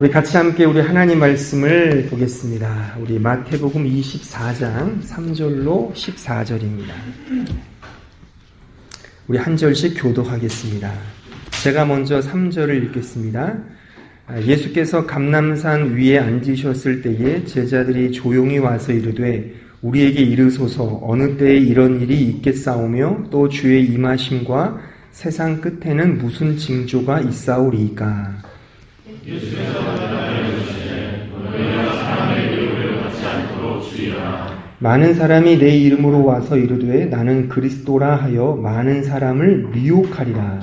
우리 같이 함께 우리 하나님 말씀을 보겠습니다. 우리 마태복음 24장 3절로 14절입니다. 우리 한 절씩 교독하겠습니다. 제가 먼저 3절을 읽겠습니다. 예수께서 감람산 위에 앉으셨을 때에 제자들이 조용히 와서 이르되 우리에게 이르소서 어느 때에 이런 일이 있겠사오며 또 주의 임하심과 세상 끝에는 무슨 징조가 있사오리이까. 많은 사람이 내 이름으로 와서 이르되 나는 그리스도라 하여 많은 사람을 미혹하리라.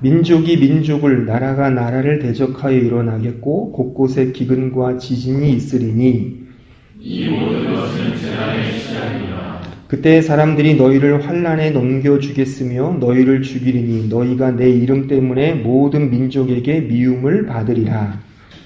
민족이 민족을 나라가 나라를 대적하여 일어나겠고 곳곳에 기근과 지진이 있으리니 이 모든 것은 재난의 시작이라. 그때 사람들이 너희를 환난에 넘겨주겠으며 너희를 죽이리니 너희가 내 이름 때문에 모든 민족에게 미움을 받으리라.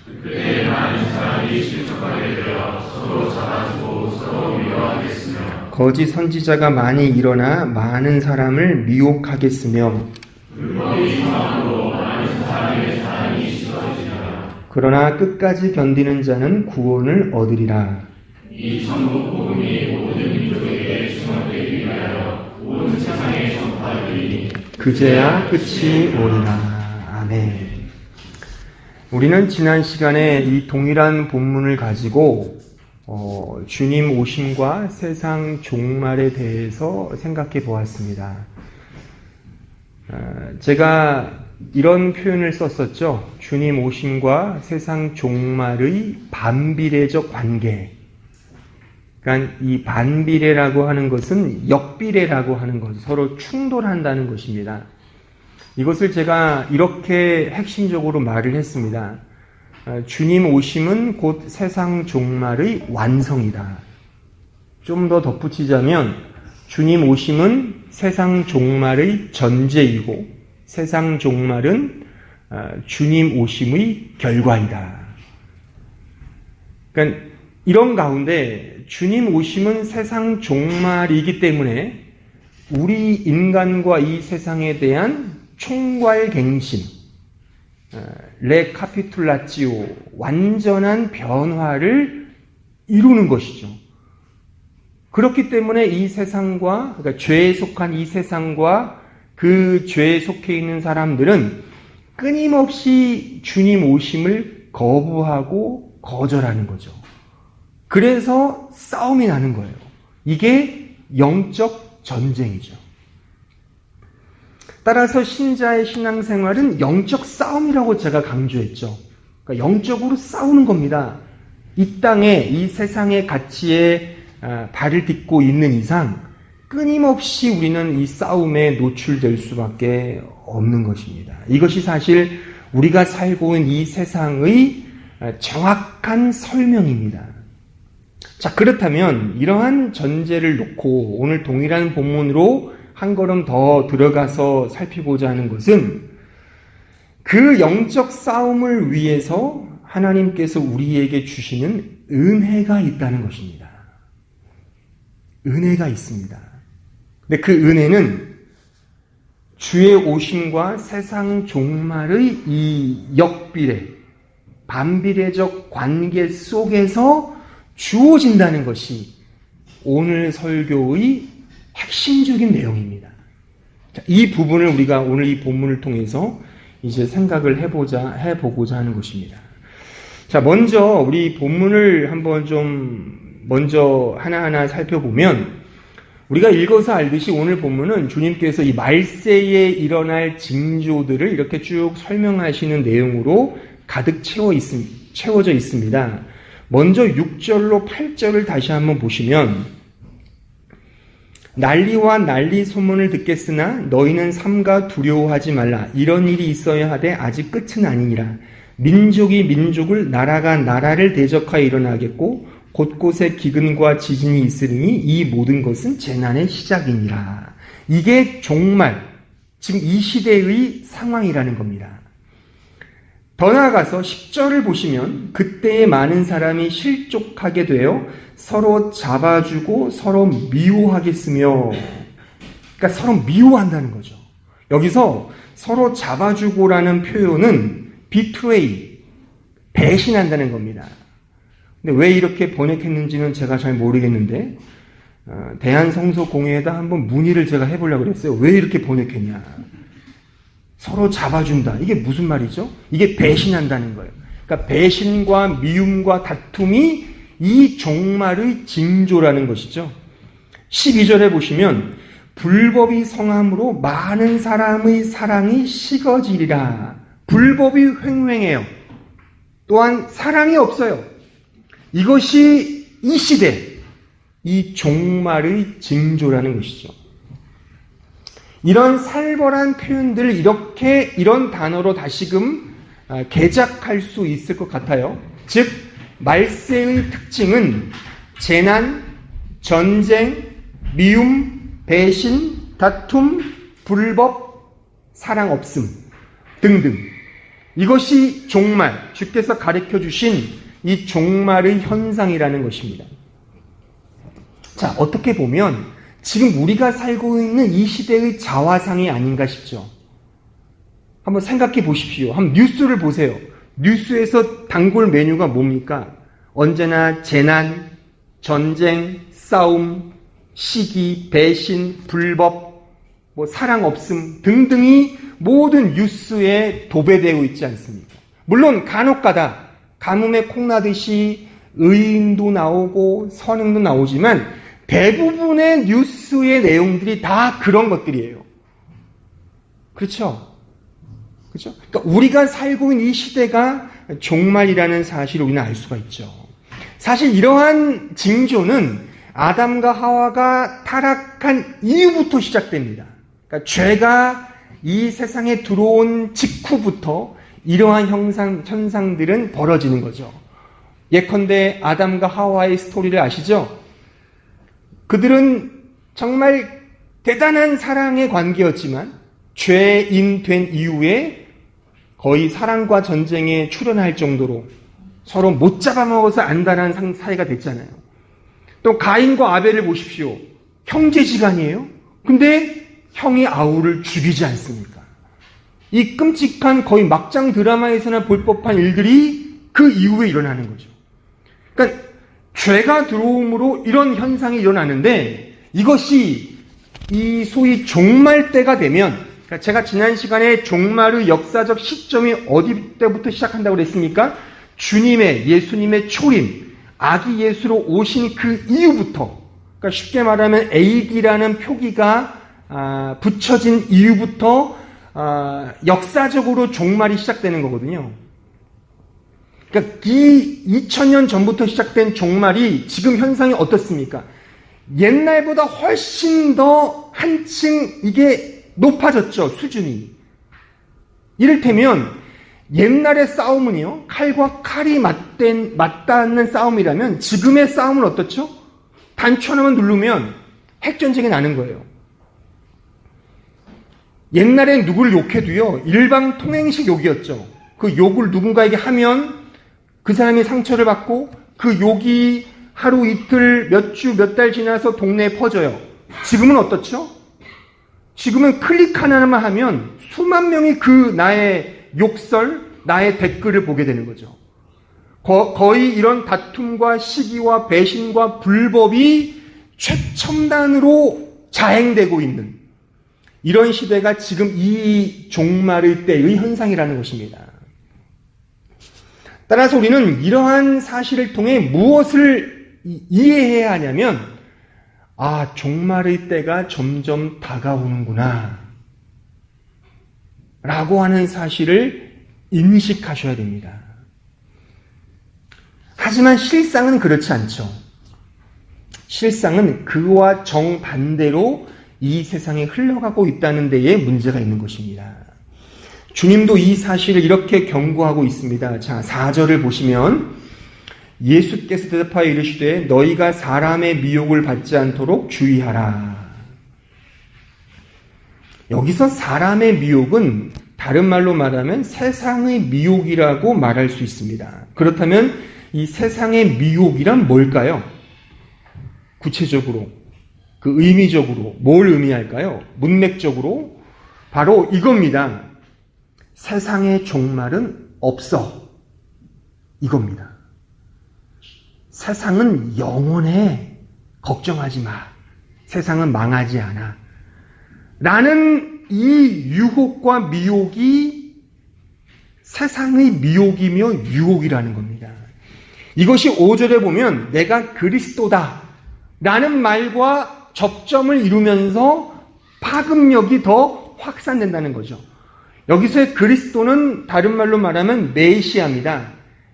그때 많은 사람이 실족하게 되어 서로 잡아주고 서로 미워하겠으며 거짓 선지자가 많이 일어나 많은 사람을 미혹하겠으며 불법이 성함으로 많은 사람의 사랑이 씻어지리라. 그러나 끝까지 견디는 자는 구원을 얻으리라. 이 천국 복음이 모든 민족에게 증언되기 위하여 온 세상에 전파되리니 그제야 끝이 오리라. 아멘. 우리는 지난 시간에 이 동일한 본문을 가지고 주님 오심과 세상 종말에 대해서 생각해 보았습니다. 제가 이런 표현을 썼었죠. 주님 오심과 세상 종말의 반비례적 관계. 그러니까 이 반비례라고 하는 것은 역비례라고 하는 것, 서로 충돌한다는 것입니다. 이것을 제가 이렇게 핵심적으로 말을 했습니다. 주님 오심은 곧 세상 종말의 완성이다. 좀 더 덧붙이자면 주님 오심은 세상 종말의 전제이고 세상 종말은 주님 오심의 결과이다. 그러니까 이런 가운데 주님 오심은 세상 종말이기 때문에 우리 인간과 이 세상에 대한 총괄갱신, 레카피툴라치오, 완전한 변화를 이루는 것이죠. 그렇기 때문에 이 세상과, 그러니까 죄에 속한 이 세상과 그 죄에 속해 있는 사람들은 끊임없이 주님 오심을 거부하고 거절하는 거죠. 그래서 싸움이 나는 거예요. 이게 영적 전쟁이죠. 따라서 신자의 신앙생활은 영적 싸움이라고 제가 강조했죠. 그러니까 영적으로 싸우는 겁니다. 이 땅에, 이 세상의 가치에 발을 딛고 있는 이상 끊임없이 우리는 이 싸움에 노출될 수밖에 없는 것입니다. 이것이 사실 우리가 살고 있는 이 세상의 정확한 설명입니다. 자, 그렇다면 이러한 전제를 놓고 오늘 동일한 본문으로 한 걸음 더 들어가서 살피고자 하는 것은 그 영적 싸움을 위해서 하나님께서 우리에게 주시는 은혜가 있다는 것입니다. 은혜가 있습니다. 근데 그 은혜는 주의 오심과 세상 종말의 이 역비례, 반비례적 관계 속에서 주어진다는 것이 오늘 설교의 핵심적인 내용입니다. 이 부분을 우리가 오늘 이 본문을 통해서 이제 생각을 해보고자 하는 것입니다. 자, 먼저 우리 본문을 한번 먼저 하나하나 살펴보면 우리가 읽어서 알듯이 오늘 본문은 주님께서 이 말세에 일어날 징조들을 이렇게 쭉 설명하시는 내용으로 가득 채워져 있습니다. 먼저 6절로 8절을 다시 한번 보시면 난리와 난리 소문을 듣겠으나 너희는 삼가 두려워하지 말라. 이런 일이 있어야 하되 아직 끝은 아니니라. 민족이 민족을 나라가 나라를 대적하여 일어나겠고 곳곳에 기근과 지진이 있으리니 이 모든 것은 재난의 시작이니라. 이게 종말, 지금 이 시대의 상황이라는 겁니다. 더 나아가서 10절을 보시면 그때에 많은 사람이 실족하게 되어 서로 잡아주고 서로 미워하겠으며, 그러니까 서로 미워한다는 거죠. 여기서 서로 잡아주고라는 표현은 비트레이, 배신한다는 겁니다. 근데 왜 이렇게 번역했는지는 제가 잘 모르겠는데 대한성서공회에다 한번 문의를 제가 해보려고 그랬어요. 왜 이렇게 번역했냐. 서로 잡아준다. 이게 무슨 말이죠? 이게 배신한다는 거예요. 그러니까 배신과 미움과 다툼이 이 종말의 징조라는 것이죠. 12절에 보시면 불법이 성함으로 많은 사람의 사랑이 식어지리라. 불법이 횡행해요. 또한 사랑이 없어요. 이것이 이 시대, 이 종말의 징조라는 것이죠. 이런 살벌한 표현들을 이런 단어로 다시금 개작할 수 있을 것 같아요. 즉, 말세의 특징은 재난, 전쟁, 미움, 배신, 다툼, 불법, 사랑 없음 등등. 이것이 종말, 주께서 가르쳐 주신 이 종말의 현상이라는 것입니다. 자, 어떻게 보면 지금 우리가 살고 있는 이 시대의 자화상이 아닌가 싶죠. 한번 생각해 보십시오. 한번 뉴스를 보세요. 뉴스에서 단골 메뉴가 뭡니까? 언제나 재난, 전쟁, 싸움, 시기, 배신, 불법, 사랑 없음 등등이 모든 뉴스에 도배되어 있지 않습니까? 물론 간혹가다 가뭄에 콩나듯이 의인도 나오고 선행도 나오지만 대부분의 뉴스의 내용들이 다 그런 것들이에요. 그렇죠? 그렇죠? 그러니까 우리가 살고 있는 이 시대가 종말이라는 사실을 우리는 알 수가 있죠. 사실 이러한 징조는 아담과 하와가 타락한 이후부터 시작됩니다. 그러니까 죄가 이 세상에 들어온 직후부터 이러한 현상들은 벌어지는 거죠. 예컨대 아담과 하와의 스토리를 아시죠? 그들은 정말 대단한 사랑의 관계였지만 죄인 된 이후에 거의 사랑과 전쟁에 출연할 정도로 서로 못 잡아먹어서 안달한 사이가 됐잖아요. 또 가인과 아벨을 보십시오. 형제지간이에요. 근데 형이 아우를 죽이지 않습니까? 이 끔찍한 거의 막장 드라마에서나 볼 법한 일들이 그 이후에 일어나는 거죠. 그러니까 죄가 들어옴으로 이런 현상이 일어나는데 이것이 이 소위 종말 때가 되면, 그러니까 제가 지난 시간에 종말의 역사적 시점이 어디 때부터 시작한다고 그랬습니까? 주님의, 예수님의 초림, 아기 예수로 오신 그 이후부터, 그러니까 쉽게 말하면 AD라는 표기가 붙여진 이후부터 역사적으로 종말이 시작되는 거거든요. 그러니까 이 2000년 전부터 시작된 종말이 지금 현상이 어떻습니까? 옛날보다 훨씬 더 한층 이게 높아졌죠, 수준이. 이를테면 옛날의 싸움은요, 칼과 칼이 맞닿는 싸움이라면 지금의 싸움은 어떻죠? 단추 하나만 누르면 핵전쟁이 나는 거예요. 옛날엔 누구를 욕해도요, 일방통행식 욕이었죠. 그 욕을 누군가에게 하면 그 사람이 상처를 받고 그 욕이 하루 이틀 몇 주 몇 달 지나서 동네에 퍼져요. 지금은 어떻죠? 지금은 클릭 하나만 하면 수만 명이 그 나의 욕설, 나의 댓글을 보게 되는 거죠. 거의 이런 다툼과 시기와 배신과 불법이 최첨단으로 자행되고 있는 이런 시대가 지금 이 종말의 때의 현상이라는 것입니다. 따라서 우리는 이러한 사실을 통해 무엇을 이해해야 하냐면, 종말의 때가 점점 다가오는구나 라고 하는 사실을 인식하셔야 됩니다. 하지만 실상은 그렇지 않죠. 실상은 그와 정반대로 이 세상에 흘러가고 있다는 데에 문제가 있는 것입니다. 주님도 이 사실을 이렇게 경고하고 있습니다. 자, 4절을 보시면 예수께서 대답하여 이르시되 너희가 사람의 미혹을 받지 않도록 주의하라. 여기서 사람의 미혹은 다른 말로 말하면 세상의 미혹이라고 말할 수 있습니다. 그렇다면 이 세상의 미혹이란 뭘까요? 구체적으로, 그 의미적으로 뭘 의미할까요? 문맥적으로 바로 이겁니다. 세상의 종말은 없어. 이겁니다. 세상은 영원해. 걱정하지 마. 세상은 망하지 않아. 라는 이 유혹과 미혹이 세상의 미혹이며 유혹이라는 겁니다. 이것이 5절에 보면 내가 그리스도다 라는 말과 접점을 이루면서 파급력이 더 확산된다는 거죠. 여기서의 그리스도는 다른 말로 말하면 메시아입니다.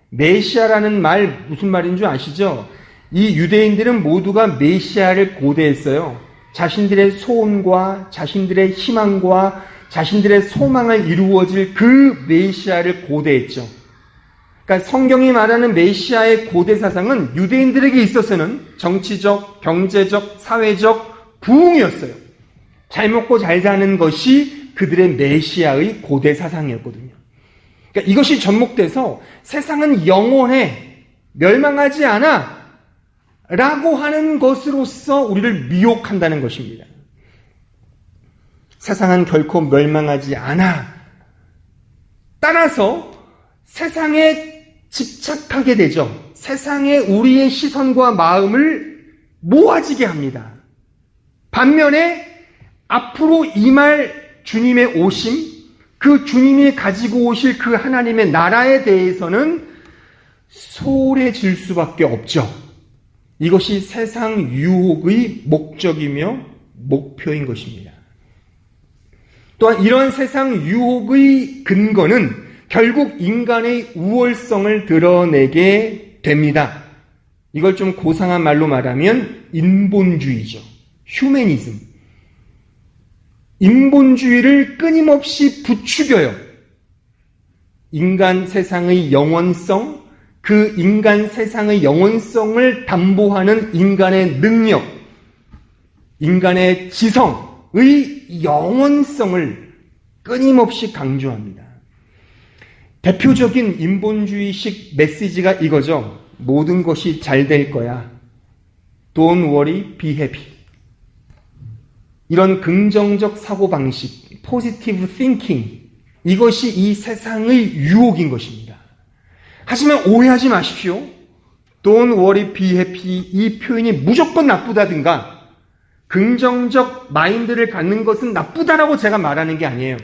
메시아라는 말 무슨 말인 줄 아시죠? 이 유대인들은 모두가 메시아를 고대했어요. 자신들의 소원과 자신들의 희망과 자신들의 소망을 이루어질 그 메시아를 고대했죠. 그러니까 성경이 말하는 메시아의 고대 사상은 유대인들에게 있어서는 정치적, 경제적, 사회적 부흥이었어요. 잘 먹고 잘 사는 것이 그들의 메시아의 고대 사상이었거든요. 그러니까 이것이 접목돼서 세상은 영원해, 멸망하지 않아 라고 하는 것으로서 우리를 미혹한다는 것입니다. 세상은 결코 멸망하지 않아. 따라서 세상에 집착하게 되죠. 세상에 우리의 시선과 마음을 모아지게 합니다. 반면에 앞으로 임할 주님의 오심, 그 주님이 가지고 오실 그 하나님의 나라에 대해서는 소홀해질 수밖에 없죠. 이것이 세상 유혹의 목적이며 목표인 것입니다. 또한 이런 세상 유혹의 근거는 결국 인간의 우월성을 드러내게 됩니다. 이걸 좀 고상한 말로 말하면 인본주의죠. 휴머니즘. 인본주의를 끊임없이 부추겨요. 인간 세상의 영원성, 그 인간 세상의 영원성을 담보하는 인간의 능력, 인간의 지성의 영원성을 끊임없이 강조합니다. 대표적인 인본주의식 메시지가 이거죠. 모든 것이 잘 될 거야. Don't worry, be happy. 이런 긍정적 사고방식, positive thinking, 이것이 이 세상의 유혹인 것입니다. 하지만 오해하지 마십시오. Don't worry, be happy 이 표현이 무조건 나쁘다든가 긍정적 마인드를 갖는 것은 나쁘다라고 제가 말하는 게 아니에요.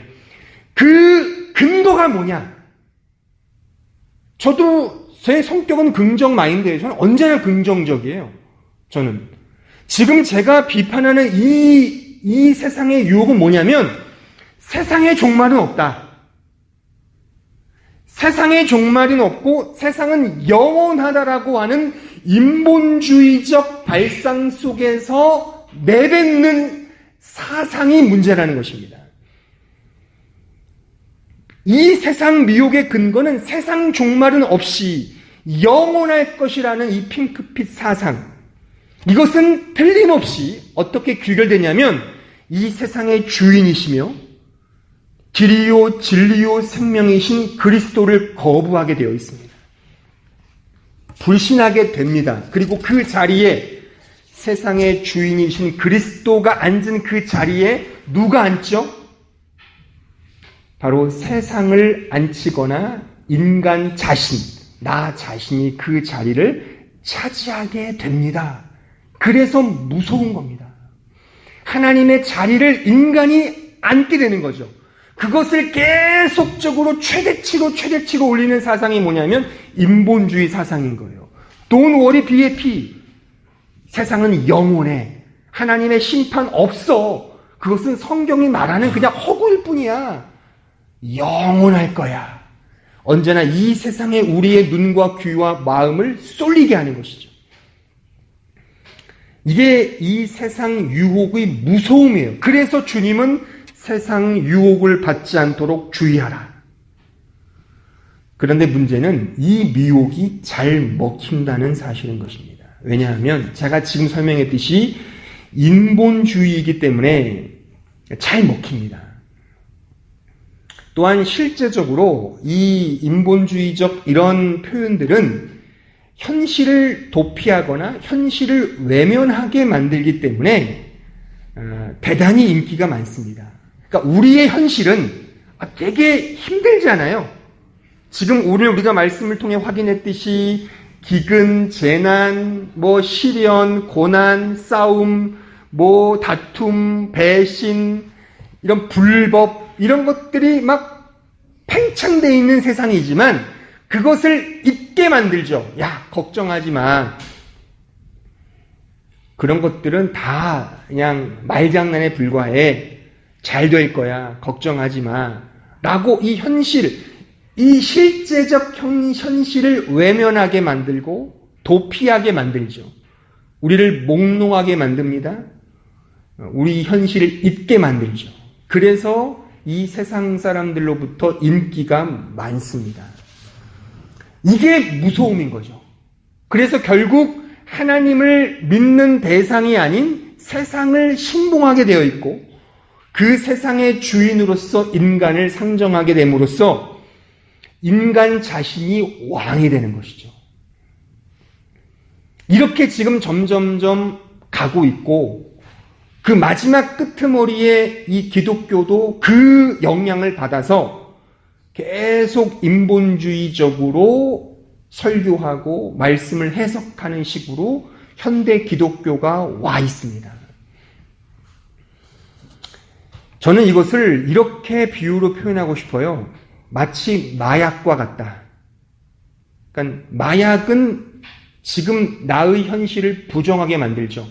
그 근거가 뭐냐? 저도 제 성격은 긍정 마인드예요. 저는 언제나 긍정적이에요. 저는. 지금 제가 비판하는 이 세상의 유혹은 뭐냐면 세상의 종말은 없다. 세상의 종말은 없고 세상은 영원하다라고 하는 인본주의적 발상 속에서 내뱉는 사상이 문제라는 것입니다. 이 세상 미혹의 근거는 세상 종말은 없이 영원할 것이라는 이 핑크빛 사상. 이것은 틀림없이 어떻게 귀결되냐면 이 세상의 주인이시며 길이요 진리요 생명이신 그리스도를 거부하게 되어 있습니다. 불신하게 됩니다. 그리고 그 자리에 세상의 주인이신 그리스도가 앉은 그 자리에 누가 앉죠? 바로 세상을 앉히거나 인간 자신, 나 자신이 그 자리를 차지하게 됩니다. 그래서 무서운 겁니다. 하나님의 자리를 인간이 앉게 되는 거죠. 그것을 계속적으로 최대치로 올리는 사상이 뭐냐면 인본주의 사상인 거예요. Don't worry, be happy. 세상은 영원해. 하나님의 심판 없어. 그것은 성경이 말하는 그냥 허구일 뿐이야. 영원할 거야. 언제나 이 세상에 우리의 눈과 귀와 마음을 쏠리게 하는 것이죠. 이게 이 세상 유혹의 무서움이에요. 그래서 주님은 세상 유혹을 받지 않도록 주의하라. 그런데 문제는 이 미혹이 잘 먹힌다는 사실인 것입니다. 왜냐하면 제가 지금 설명했듯이 인본주의이기 때문에 잘 먹힙니다. 또한 실제적으로 이 인본주의적 이런 표현들은 현실을 도피하거나 현실을 외면하게 만들기 때문에 대단히 인기가 많습니다. 그러니까 우리의 현실은 되게 힘들잖아요. 지금 오늘 우리가 말씀을 통해 확인했듯이 기근, 재난, 시련, 고난, 싸움, 다툼, 배신, 이런 불법, 이런 것들이 막 팽창되어 있는 세상이지만 그것을 잊게 만들죠. 야, 걱정하지 마. 그런 것들은 다 그냥 말장난에 불과해. 잘 될 거야. 걱정하지 마. 라고 이 현실, 이 실제적 현실을 외면하게 만들고 도피하게 만들죠. 우리를 몽롱하게 만듭니다. 우리 현실을 잊게 만들죠. 그래서 이 세상 사람들로부터 인기가 많습니다. 이게 무서움인 거죠. 그래서 결국 하나님을 믿는 대상이 아닌 세상을 신봉하게 되어 있고 그 세상의 주인으로서 인간을 상정하게 됨으로써 인간 자신이 왕이 되는 것이죠. 이렇게 지금 점점점 가고 있고 그 마지막 끄트머리에 이 기독교도 그 영향을 받아서 계속 인본주의적으로 설교하고 말씀을 해석하는 식으로 현대 기독교가 와 있습니다. 저는 이것을 이렇게 비유로 표현하고 싶어요. 마치 마약과 같다. 그러니까 마약은 지금 나의 현실을 부정하게 만들죠.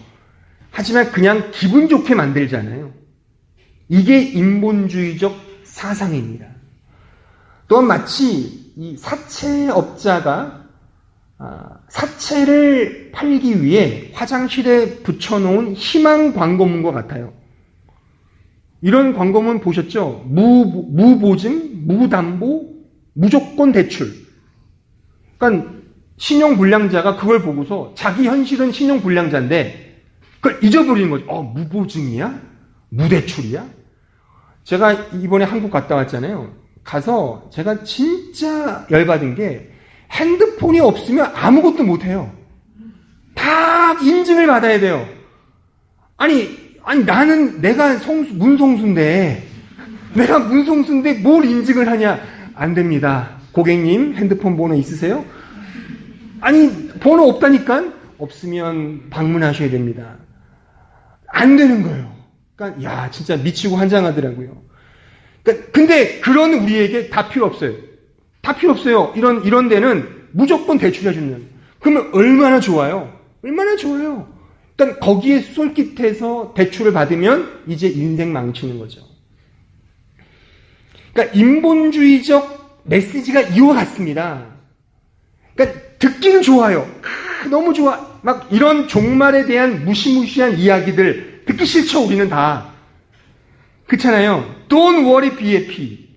하지만 그냥 기분 좋게 만들잖아요. 이게 인본주의적 사상입니다. 또한 마치 이 사채업자가 사채를 팔기 위해 화장실에 붙여놓은 희망 광고문과 같아요. 이런 광고문 보셨죠? 무보증, 무담보, 무조건 대출. 그러니까 신용불량자가 그걸 보고서 자기 현실은 신용불량자인데 그걸 잊어버리는 거죠. 무보증이야? 무대출이야? 제가 이번에 한국 갔다 왔잖아요. 가서 제가 진짜 열받은 게 핸드폰이 없으면 아무것도 못해요. 다 인증을 받아야 돼요. 아니 나는 내가 문성수인데 뭘 인증을 하냐? 안 됩니다. 고객님 핸드폰 번호 있으세요? 아니 번호 없다니까? 없으면 방문하셔야 됩니다. 안 되는 거예요. 그러니까 진짜 미치고 환장하더라고요. 그러니까 근데 그런 우리에게 다 필요 없어요. 다 필요 없어요. 이런 데는 무조건 대출해 주는. 그러면 얼마나 좋아요? 얼마나 좋아요. 일단 거기에 쏠깃해서 대출을 받으면 이제 인생 망치는 거죠. 그러니까 인본주의적 메시지가 이와 같습니다. 그러니까 듣기는 좋아요. 너무 좋아. 막 이런 종말에 대한 무시무시한 이야기들 듣기 싫죠, 우리는 다. 그렇잖아요. Don't worry, be happy.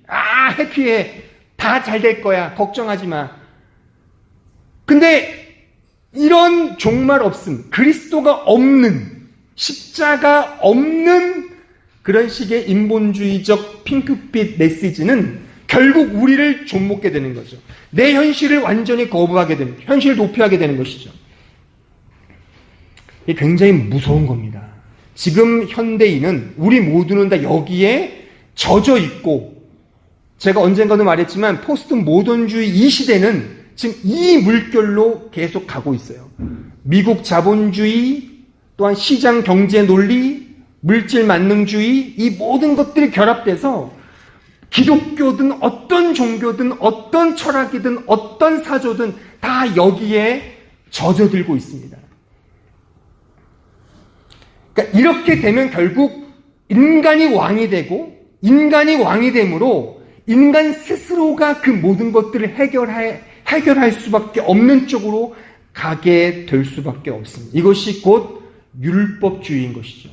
해피해. 다 잘 될 거야. 걱정하지 마. 근데 이런 종말 없음, 그리스도가 없는, 십자가 없는 그런 식의 인본주의적 핑크빛 메시지는 결국 우리를 좀먹게 되는 거죠. 내 현실을 완전히 거부하게 되는, 현실을 도피하게 되는 것이죠. 이게 굉장히 무서운 겁니다. 지금 현대인은, 우리 모두는 다 여기에 젖어 있고, 제가 언젠가도 말했지만 포스트 모던주의 이 시대는 지금 이 물결로 계속 가고 있어요. 미국 자본주의, 또한 시장 경제 논리, 물질 만능주의, 이 모든 것들이 결합돼서 기독교든 어떤 종교든 어떤 철학이든 어떤 사조든 다 여기에 젖어들고 있습니다. 그러니까 이렇게 되면 결국 인간이 왕이 되고, 인간이 왕이 되므로 인간 스스로가 그 모든 것들을 해결할 수밖에 없는 쪽으로 가게 될 수밖에 없습니다. 이것이 곧 율법주의인 것이죠.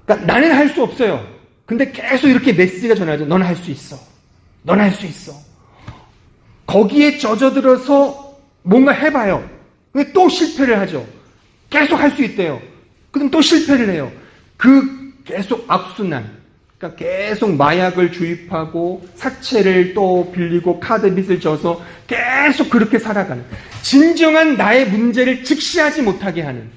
그러니까 나는 할 수 없어요. 근데 계속 이렇게 메시지가 전하죠. 넌 할 수 있어. 넌 할 수 있어. 거기에 젖어들어서 뭔가 해봐요. 근데 또 실패를 하죠. 계속 할 수 있대요. 그럼 또 실패를 해요. 그 계속 악순환. 그러니까 계속 마약을 주입하고 사채를 또 빌리고 카드빚을 져서 계속 그렇게 살아가는, 진정한 나의 문제를 직시하지 못하게 하는,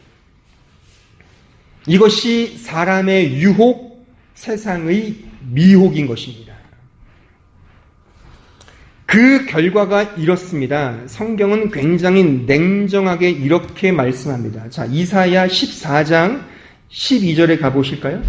이것이 사람의 유혹, 세상의 미혹인 것입니다. 그 결과가 이렇습니다. 성경은 굉장히 냉정하게 이렇게 말씀합니다. 자, 이사야 14장 12절에 가보실까요?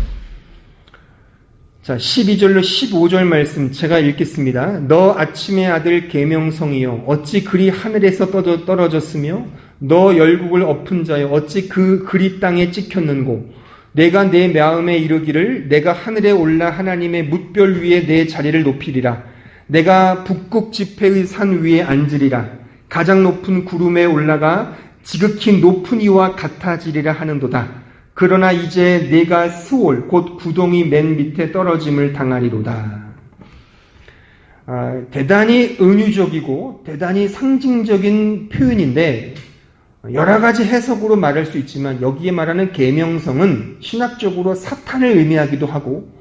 자, 12절로 15절 말씀 제가 읽겠습니다. 너 아침의 아들 계명성이여 어찌 그리 하늘에서 떨어졌으며 너 열국을 엎은 자여 어찌 그 그리 땅에 찍혔는고 내가 내 마음에 이르기를 내가 하늘에 올라 하나님의 뭇별 위에 내 자리를 높이리라. 내가 북극 지폐의 산 위에 앉으리라. 가장 높은 구름에 올라가 지극히 높은 이와 같아지리라 하는도다. 그러나 이제 내가 스올 곧 구덩이 맨 밑에 떨어짐을 당하리로다. 대단히 은유적이고 대단히 상징적인 표현인데 여러 가지 해석으로 말할 수 있지만 여기에 말하는 계명성은 신학적으로 사탄을 의미하기도 하고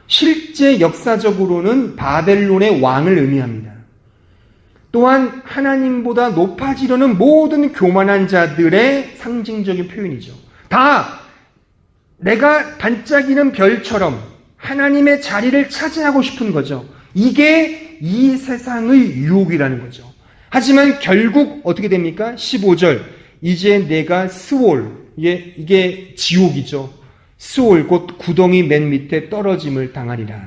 실제 역사적으로는 바벨론의 왕을 의미합니다. 또한 하나님보다 높아지려는 모든 교만한 자들의 상징적인 표현이죠. 다 내가 반짝이는 별처럼 하나님의 자리를 차지하고 싶은 거죠. 이게 이 세상의 유혹이라는 거죠. 하지만 결국 어떻게 됩니까? 15절 이제 내가 스올, 이게 지옥이죠. 스올 곧 구덩이 맨 밑에 떨어짐을 당하리라.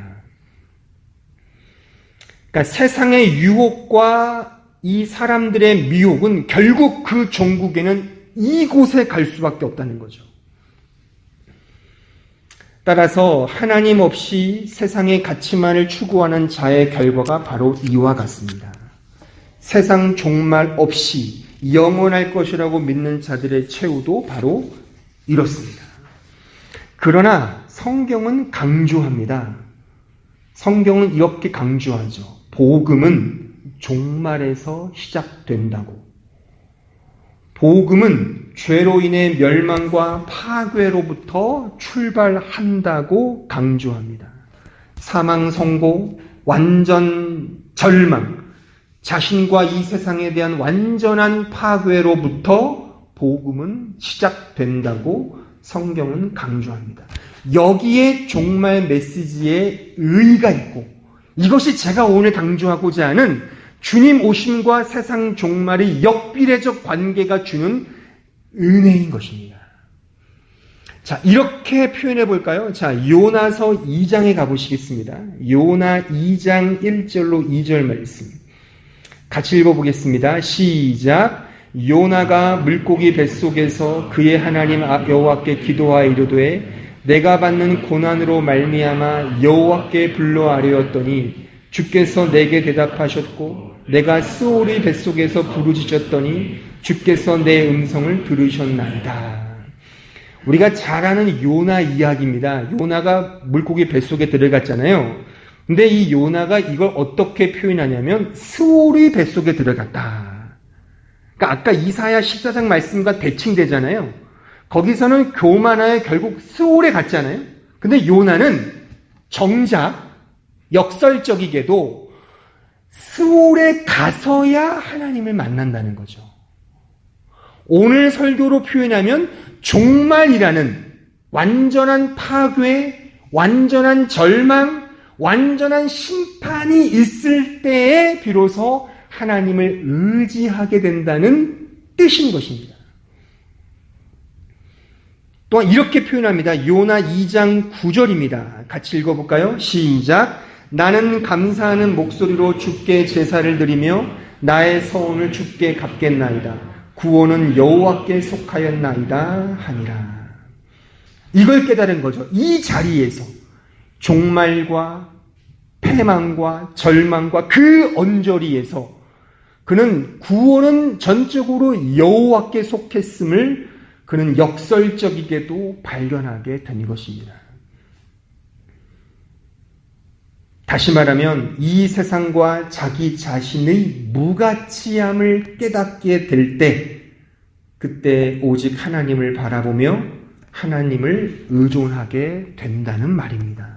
그러니까 세상의 유혹과 이 사람들의 미혹은 결국 그 종국에는 이곳에 갈 수밖에 없다는 거죠. 따라서 하나님 없이 세상의 가치만을 추구하는 자의 결과가 바로 이와 같습니다. 세상 종말 없이 영원할 것이라고 믿는 자들의 최후도 바로 이렇습니다. 그러나 성경은 강조합니다. 성경은 이렇게 강조하죠. 복음은 종말에서 시작된다고. 복음은 죄로 인해 멸망과 파괴로부터 출발한다고 강조합니다. 사망 선고, 완전 절망, 자신과 이 세상에 대한 완전한 파괴로부터 복음은 시작된다고 성경은 강조합니다. 여기에 종말 메시지에 의의가 있고 이것이 제가 오늘 강조하고자 하는 주님 오심과 세상 종말의 역비례적 관계가 주는 은혜인 것입니다. 자, 이렇게 표현해 볼까요? 자, 요나서 2장에 가보시겠습니다. 요나 2장 1절로 2절 말씀. 같이 읽어보겠습니다. 시작. 요나가 물고기 뱃속에서 그의 하나님 여호와께 기도하여 이르되 내가 받는 고난으로 말미암아 여호와께 불러 아뢰었더니 주께서 내게 대답하셨고 내가 스올의 뱃속에서 부르짖었더니 주께서 내 음성을 들으셨나이다. 우리가 잘 아는 요나 이야기입니다. 요나가 물고기 뱃속에 들어갔잖아요. 근데 이 요나가 이걸 어떻게 표현하냐면 스올의 뱃속에 들어갔다. 그러니까 아까 이사야 14장 말씀과 대칭되잖아요. 거기서는 교만하여 결국 스올에 갔잖아요. 근데 요나는 정작 역설적이게도 스올에 가서야 하나님을 만난다는 거죠. 오늘 설교로 표현하면 종말이라는 완전한 파괴, 완전한 절망, 완전한 심판이 있을 때에 비로소 하나님을 의지하게 된다는 뜻인 것입니다. 또한 이렇게 표현합니다. 요나 2장 9절입니다. 같이 읽어볼까요? 시작. 나는 감사하는 목소리로 주께 제사를 드리며 나의 서원을 주께 갚겠나이다. 구원은 여호와께 속하였나이다 하니라. 이걸 깨달은 거죠. 이 자리에서 종말과 패망과 절망과 그 언저리에서 그는 구원은 전적으로 여호와께 속했음을 그는 역설적이게도 발견하게 된 것입니다. 다시 말하면 이 세상과 자기 자신의 무가치함을 깨닫게 될 때 그때 오직 하나님을 바라보며 하나님을 의존하게 된다는 말입니다.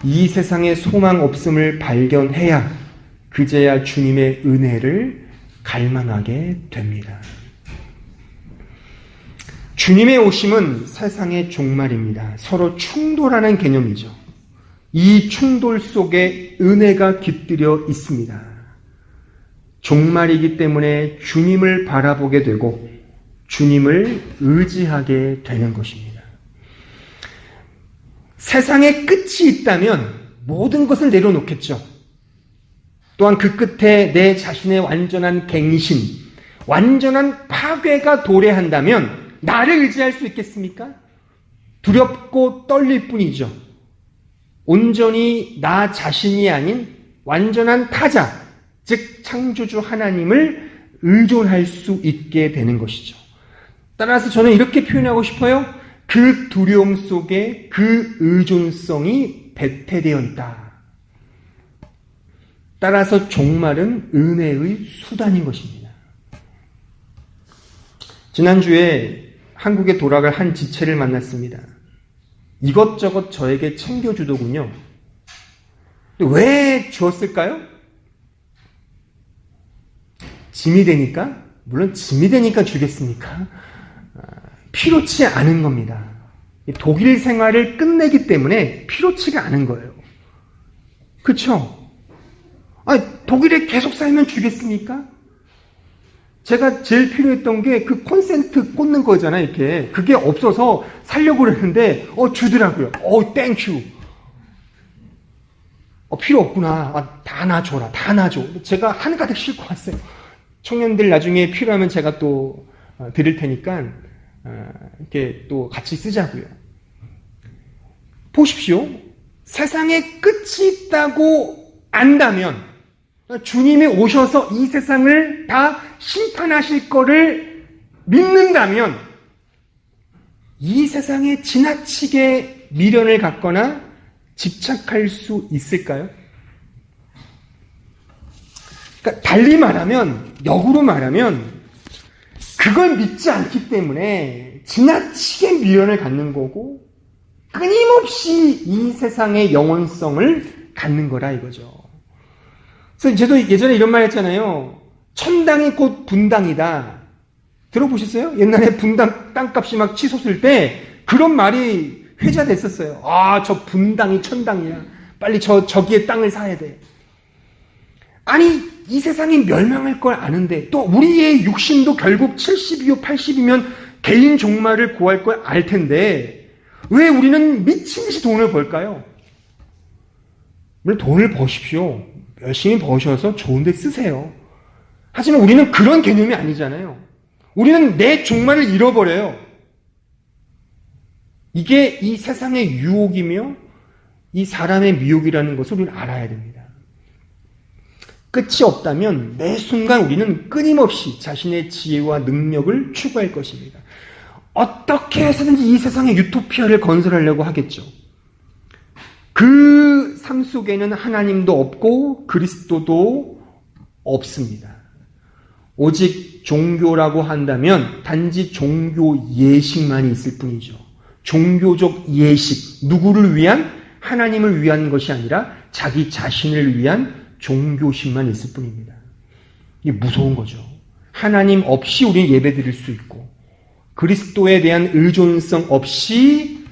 이 세상에 소망 없음을 발견해야 그제야 주님의 은혜를 갈망하게 됩니다. 주님의 오심은 세상의 종말입니다. 서로 충돌하는 개념이죠. 이 충돌 속에 은혜가 깃들여 있습니다. 종말이기 때문에 주님을 바라보게 되고 주님을 의지하게 되는 것입니다. 세상에 끝이 있다면 모든 것을 내려놓겠죠. 또한 그 끝에 내 자신의 완전한 갱신, 완전한 파괴가 도래한다면 나를 의지할 수 있겠습니까? 두렵고 떨릴 뿐이죠. 온전히 나 자신이 아닌 완전한 타자, 즉 창조주 하나님을 의존할 수 있게 되는 것이죠. 따라서 저는 이렇게 표현하고 싶어요. 그 두려움 속에 그 의존성이 배태되어 있다. 따라서 종말은 은혜의 수단인 것입니다. 지난주에 한국에 돌아갈 한 지체를 만났습니다. 이것저것 저에게 챙겨주더군요. 왜 주었을까요? 짐이 되니까? 물론 짐이 되니까 주겠습니까? 필요치 않은 겁니다. 독일 생활을 끝내기 때문에 필요치가 않은 거예요. 그렇죠? 독일에 계속 살면 주겠습니까? 제가 제일 필요했던 게 그 콘센트 꽂는 거잖아요, 이렇게. 그게 없어서 살려고 그랬는데, 주더라고요. 땡큐. 필요 없구나. 다 놔줘라. 다 놔줘. 제가 한가득 싣고 왔어요. 청년들 나중에 필요하면 제가 또 드릴 테니까, 이렇게 또 같이 쓰자고요. 보십시오. 세상에 끝이 있다고 안다면, 주님이 오셔서 이 세상을 다 심판하실 거를 믿는다면 이 세상에 지나치게 미련을 갖거나 집착할 수 있을까요? 그러니까 달리 말하면, 역으로 말하면 그걸 믿지 않기 때문에 지나치게 미련을 갖는 거고 끊임없이 이 세상의 영원성을 갖는 거라 이거죠. 그래서 저도 예전에 이런 말 했잖아요. 천당이 곧 분당이다. 들어보셨어요? 옛날에 분당 땅값이 막 치솟을 때 그런 말이 회자됐었어요. 저 분당이 천당이야. 빨리 저기에 땅을 사야 돼. 아니, 이 세상이 멸망할 걸 아는데 또 우리의 육신도 결국 70이요 80이면 개인 종말을 구할 걸 알 텐데 왜 우리는 미친 듯이 돈을 벌까요? 물론 돈을 버십시오. 열심히 버셔서 좋은 데 쓰세요. 하지만 우리는 그런 개념이 아니잖아요. 우리는 내 종말을 잃어버려요. 이게 이 세상의 유혹이며 이 사람의 미혹이라는 것을 우리는 알아야 됩니다. 끝이 없다면 매 순간 우리는 끊임없이 자신의 지혜와 능력을 추구할 것입니다. 어떻게 해서든지 이 세상의 유토피아를 건설하려고 하겠죠. 그 삶 속에는 하나님도 없고 그리스도도 없습니다. 오직 종교라고 한다면 단지 종교 예식만이 있을 뿐이죠. 종교적 예식, 누구를 위한? 하나님을 위한 것이 아니라 자기 자신을 위한 종교심만 있을 뿐입니다. 이게 무서운 거죠. 하나님 없이 우리는 예배드릴 수 있고 그리스도에 대한 의존성 없이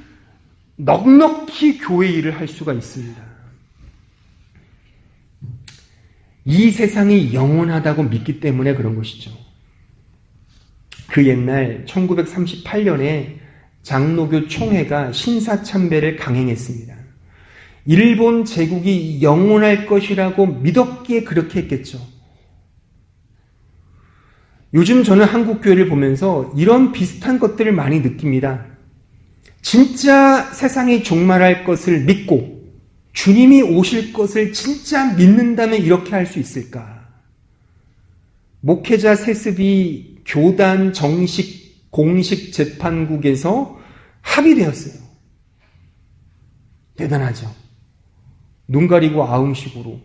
넉넉히 교회 일을 할 수가 있습니다. 이 세상이 영원하다고 믿기 때문에 그런 것이죠. 그 옛날 1938년에 장로교 총회가 신사참배를 강행했습니다. 일본 제국이 영원할 것이라고 믿었기에 그렇게 했겠죠. 요즘 저는 한국 교회를 보면서 이런 비슷한 것들을 많이 느낍니다. 진짜 세상이 종말할 것을 믿고 주님이 오실 것을 진짜 믿는다면 이렇게 할 수 있을까? 목회자 세습이 교단 정식 공식 재판국에서 합의되었어요. 대단하죠. 눈 가리고 아웅식으로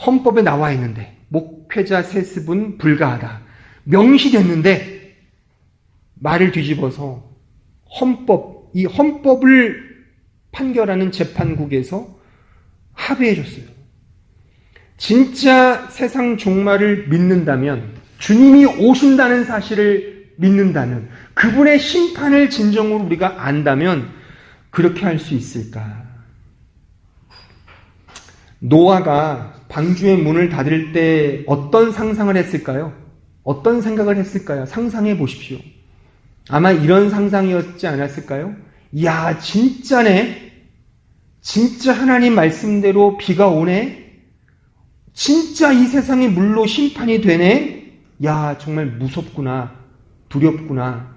헌법에 나와 있는데 목회자 세습은 불가하다. 명시됐는데 말을 뒤집어서 이 헌법을 판결하는 재판국에서 합의해줬어요. 진짜 세상 종말을 믿는다면, 주님이 오신다는 사실을 믿는다면, 그분의 심판을 진정으로 우리가 안다면 그렇게 할 수 있을까? 노아가 방주의 문을 닫을 때 어떤 상상을 했을까요? 어떤 생각을 했을까요? 상상해 보십시오. 아마 이런 상상이었지 않았을까요? 이야, 진짜네. 진짜 하나님 말씀대로 비가 오네. 진짜 이 세상이 물로 심판이 되네. 야, 정말 무섭구나. 두렵구나.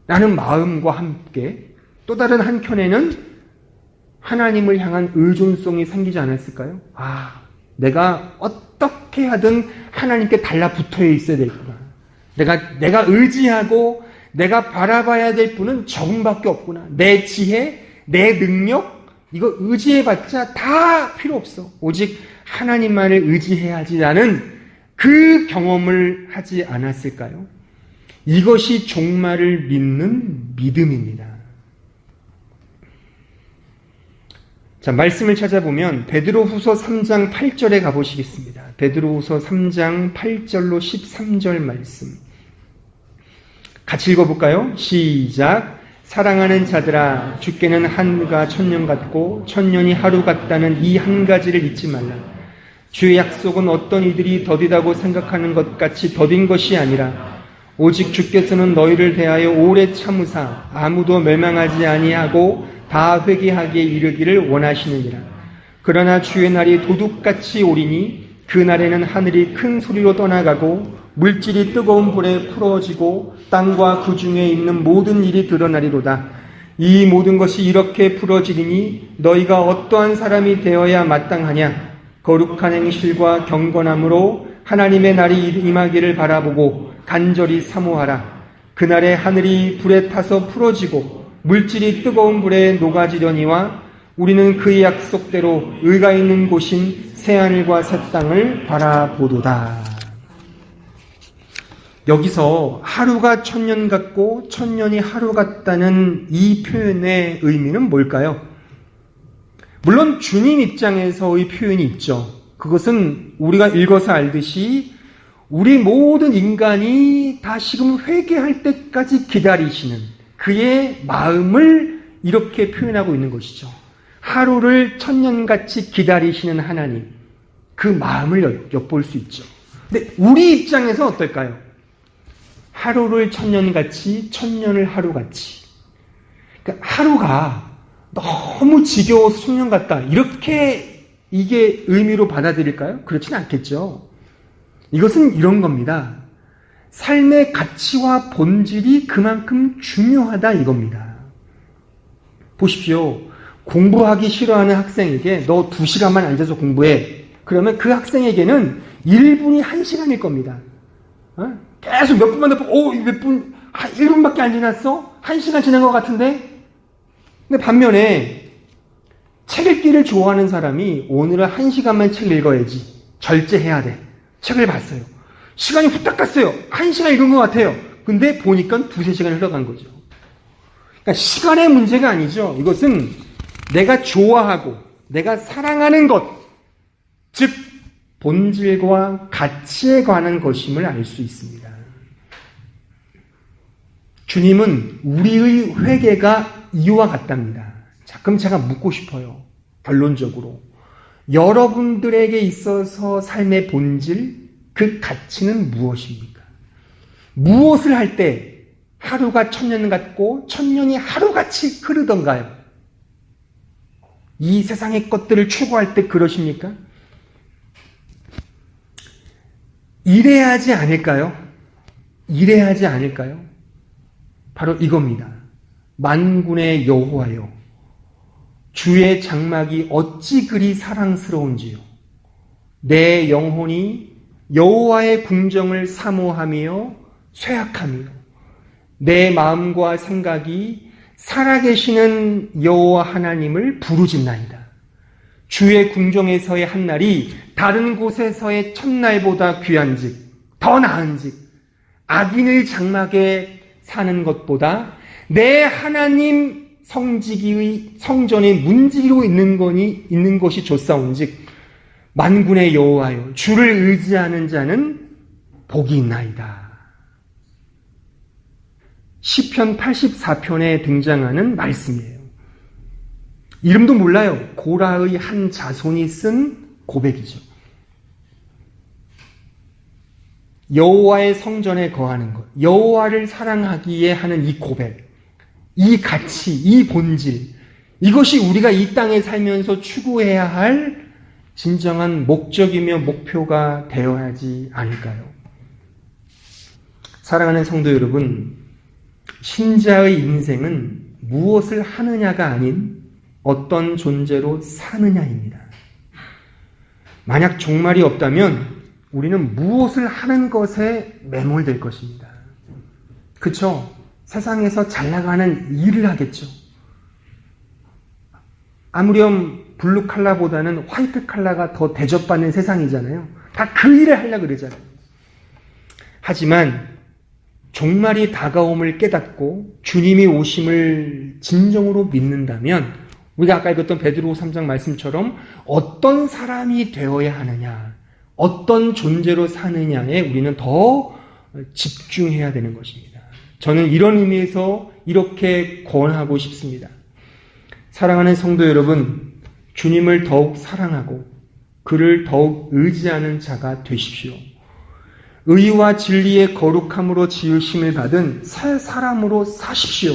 라는 마음과 함께 또 다른 한켠에는 하나님을 향한 의존성이 생기지 않았을까요? 아, 내가 어떻게 하든 하나님께 달라붙어 있어야 되겠구나. 내가 의지하고 내가 바라봐야 될 분은 저분밖에 없구나. 내 지혜, 내 능력, 이거 의지해봤자 다 필요 없어. 오직 하나님만을 의지해야지라는 그 경험을 하지 않았을까요? 이것이 종말을 믿는 믿음입니다. 자, 말씀을 찾아보면 베드로후서 3장 8절에 가보시겠습니다. 베드로후서 3장 8절로 13절 말씀. 같이 읽어볼까요? 시작. 사랑하는 자들아, 주께는 한가 천년 같고 천년이 하루 같다는 이 한 가지를 잊지 말라. 주의 약속은 어떤 이들이 더디다고 생각하는 것 같이 더딘 것이 아니라 오직 주께서는 너희를 대하여 오래 참으사 아무도 멸망하지 아니하고 다 회개하기에 이르기를 원하시느니라. 그러나 주의 날이 도둑같이 오리니 그 날에는 하늘이 큰 소리로 떠나가고 물질이 뜨거운 불에 풀어지고 땅과 그 중에 있는 모든 일이 드러나리로다. 이 모든 것이 이렇게 풀어지리니 너희가 어떠한 사람이 되어야 마땅하냐? 거룩한 행실과 경건함으로 하나님의 날이 임하기를 바라보고 간절히 사모하라. 그날에 하늘이 불에 타서 풀어지고 물질이 뜨거운 불에 녹아지려니와 우리는 그의 약속대로 의가 있는 곳인 새하늘과 새 땅을 바라보도다. 여기서 하루가 천년 같고 천년이 하루 같다는 이 표현의 의미는 뭘까요? 물론 주님 입장에서의 표현이 있죠. 그것은 우리가 읽어서 알듯이 우리 모든 인간이 다시금 회개할 때까지 기다리시는 그의 마음을 이렇게 표현하고 있는 것이죠. 하루를 천년같이 기다리시는 하나님, 그 마음을 엿볼 수 있죠. 근데 우리 입장에서 어떨까요? 하루를 천년같이, 천년을 하루같이. 그러니까 하루가 너무 지겨워서 천년 같다. 이렇게 이게 의미로 받아들일까요? 그렇지는 않겠죠. 이것은 이런 겁니다. 삶의 가치와 본질이 그만큼 중요하다 이겁니다. 보십시오. 공부하기 싫어하는 학생에게 너 2시간만 앉아서 공부해. 그러면 그 학생에게는 1분이 1시간일 겁니다. 계속 몇 분만 더 보고 몇 분, 1분밖에 안 지났어? 1시간 지난 것 같은데? 근데 반면에 책 읽기를 좋아하는 사람이 오늘은 1시간만 책 읽어야지. 절제해야 돼. 책을 봤어요. 시간이 후딱 갔어요. 1시간 읽은 것 같아요. 근데 보니까 2-3시간 흘러간 거죠. 그러니까 시간의 문제가 아니죠. 이것은 내가 좋아하고 내가 사랑하는 것, 즉 본질과 가치에 관한 것임을 알 수 있습니다. 주님은 우리의 회개가 이와 같답니다. 자, 그럼 제가 묻고 싶어요. 결론적으로. 여러분들에게 있어서 삶의 본질, 그 가치는 무엇입니까? 무엇을 할 때 하루가 천년 같고 천년이 하루같이 흐르던가요? 이 세상의 것들을 추구할 때 그러십니까? 이래야 하지 않을까요? 이래야 하지 않을까요? 바로 이겁니다. 만군의 여호와여, 주의 장막이 어찌 그리 사랑스러운지요. 내 영혼이 여호와의 궁정을 사모하며 쇠약하며 내 마음과 생각이 살아계시는 여호와 하나님을 부르짖나이다. 주의 궁정에서의 한날이 다른 곳에서의 첫날보다 귀한즉, 더 나은즉, 악인의 장막에 사는 것보다 내 하나님 성지기의 성전에 문지기로 있는 것이 좋사온즉 만군의 여호와여 주를 의지하는 자는 복이 있나이다. 시편 84편에 등장하는 말씀이에요. 이름도 몰라요. 고라의 한 자손이 쓴 고백이죠. 여호와의 성전에 거하는 것, 여호와를 사랑하기에 하는 이 고백, 이 가치, 이 본질, 이것이 우리가 이 땅에 살면서 추구해야 할 진정한 목적이며 목표가 되어야 하지 않을까요? 사랑하는 성도 여러분, 신자의 인생은 무엇을 하느냐가 아닌 어떤 존재로 사느냐입니다. 만약 종말이 없다면 우리는 무엇을 하는 것에 매몰될 것입니다. 그쵸? 세상에서 잘 나가는 일을 하겠죠. 아무렴 블루 칼라보다는 화이트 칼라가 더 대접받는 세상이잖아요. 다 그 일을 하려고 그러잖아요. 하지만 종말이 다가옴을 깨닫고 주님이 오심을 진정으로 믿는다면 우리가 아까 읽었던 베드로후 3장 말씀처럼 어떤 사람이 되어야 하느냐, 어떤 존재로 사느냐에 우리는 더 집중해야 되는 것입니다. 저는 이런 의미에서 이렇게 권하고 싶습니다. 사랑하는 성도 여러분, 주님을 더욱 사랑하고 그를 더욱 의지하는 자가 되십시오. 의와 진리의 거룩함으로 지으심을 받은 새 사람으로 사십시오.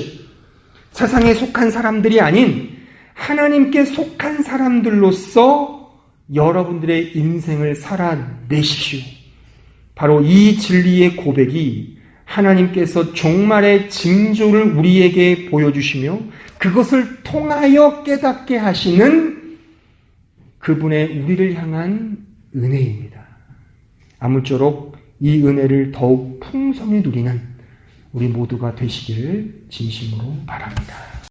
세상에 속한 사람들이 아닌 하나님께 속한 사람들로서 여러분들의 인생을 살아내십시오. 바로 이 진리의 고백이 하나님께서 종말의 징조를 우리에게 보여주시며 그것을 통하여 깨닫게 하시는 그분의 우리를 향한 은혜입니다. 아무쪼록 이 은혜를 더욱 풍성히 누리는 우리 모두가 되시기를 진심으로 바랍니다.